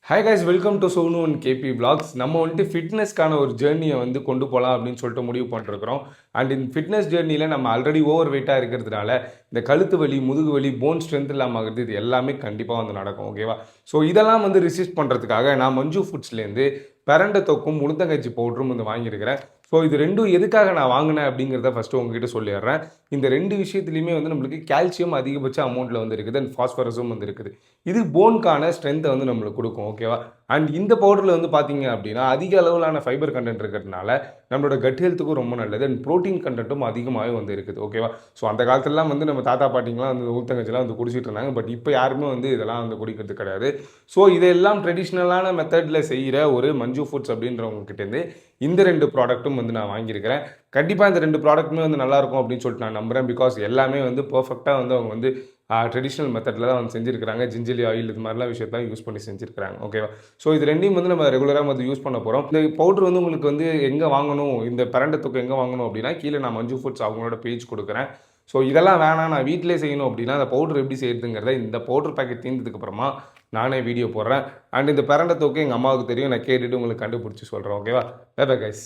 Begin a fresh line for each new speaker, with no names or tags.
Hi guys, welcome to Sonu and KP vlogs. நம்ம வந்துட்டு ஃபிட்னஸ்க்கான ஒரு ஜேர்னியை வந்து கொண்டு போகலாம் அப்படின்னு சொல்லிட்டு முடிவு பண்ணிருக்கிறோம். அண்ட் இந்த ஃபிட்னஸ் ஜேர்னியில் நம்ம ஆல்ரெடி ஓவர் வெயிட்டாக இருக்கிறதுனால இந்த கழுத்து வலி, முதுகு வலி, போன் ஸ்ட்ரென்த் இல்லாமல் ஆகுது. இது எல்லாமே கண்டிப்பாக வந்து நடக்கும். ஓகேவா? ஸோ இதெல்லாம் வந்து ரிசிஸ்ட் பண்ணுறதுக்காக நான் மஞ்சு ஃபுட்ஸ்லேருந்து பிரண்டை தொக்கும் உளுந்தங்கச்சி பவுடரும் வந்து வாங்கியிருக்கிறேன். ஸோ இது ரெண்டும் எதுக்காக நான் வாங்கினேன் அப்படிங்கிறத ஃபஸ்ட்டு உங்ககிட்ட சொல்லிடுறேன். இந்த ரெண்டு விஷயத்துலையுமே வந்து நம்மளுக்கு கால்சியம் அதிகபட்ச அமௌண்ட்டில் வந்து இருக்குது அண்ட் ஃபாஸ்பரஸும் வந்து இருக்குது. இது போனுக்கான ஸ்ட்ரென்த்தை வந்து நம்மளுக்கு கொடுக்கும். ஓகேவா? அண்ட் இந்த பவுடரில் வந்து பார்த்தீங்க அப்படின்னா அதிக அளவிலான ஃபைபர் கண்டென்ட் இருக்கிறதுனால நம்மளோட கட் ஹெல்த்துக்கும் ரொம்ப நல்லது அண்ட் ப்ரோட்டீன் கண்டென்ட்டும் அதிகமாகவே வந்து இருக்குது. ஓகேவா? ஸோ அந்த காலத்துலலாம் வந்து நம்ம தாத்தா பாட்டிங்களாம் வந்து ஊத்தங்கச்சிலாம் வந்து குடிச்சிட்டு இருந்தாங்க. பட் இப்போ யாருமே வந்து இதெல்லாம் வந்து குடிக்கிறது கிடையாது. ஸோ இதெல்லாம் ட்ரெடிஷ்னலான மெத்தடில் செய்கிற ஒரு மஞ்சு ஃபுட்ஸ் அப்படின்றவங்க கிட்டேருந்து இந்த ரெண்டு ப்ராடக்ட்டும் வந்து நான் வாங்கியிருக்கிறேன். கண்டிப்பாக இந்த ரெண்டு ப்ராடக்ட்டுமே வந்து நல்லாயிருக்கும் அப்படின்னு சொல்லிட்டு நான் நம்புகிறேன். பிகாஸ் எல்லாமே வந்து பர்ஃபெக்டாக வந்து அவங்க வந்து ட்ரெடிஷ்னல் மெத்தடில் தான் வந்து செஞ்சுருக்கிறாங்க. ஜிஞ்சலி ஆயில் இது மாதிரிலாம் விஷயத்தான் யூஸ் பண்ணி செஞ்சுருக்கிறாங்க. ஓகேவா? ஸோ இது ரெண்டையும் வந்து நம்ம ரெகுலராக வந்து யூஸ் பண்ண போகிறோம். இந்த பவுடர் வந்து உங்களுக்கு வந்து எங்கே வாங்கணும், இந்த பிரண்டை தொக்கு எங்கே வாங்கணும் அப்படின்னா கீழே நான் மஞ்சு ஃபுட்ஸ் அவங்களோட பேஜ் கொடுக்குறேன். ஸோ இதெல்லாம் வேணாம், நான் வீட்டிலே செய்யணும் அப்படின்னா அந்த பவுடர் எப்படி செய்யறதுங்கிறத இந்த பவுடர் பேக்கெட் தீர்ந்ததுக்கப்புறமா நானே வீடியோ போடுறேன். அண்ட் இந்த பிரண்டை தொக்கு எங்கள் அம்மாவுக்கு தெரியும். நான் கேட்டுட்டு உங்களுக்கு கண்டுபிடிச்சி சொல்கிறேன். ஓகேவா? Bye bye guys.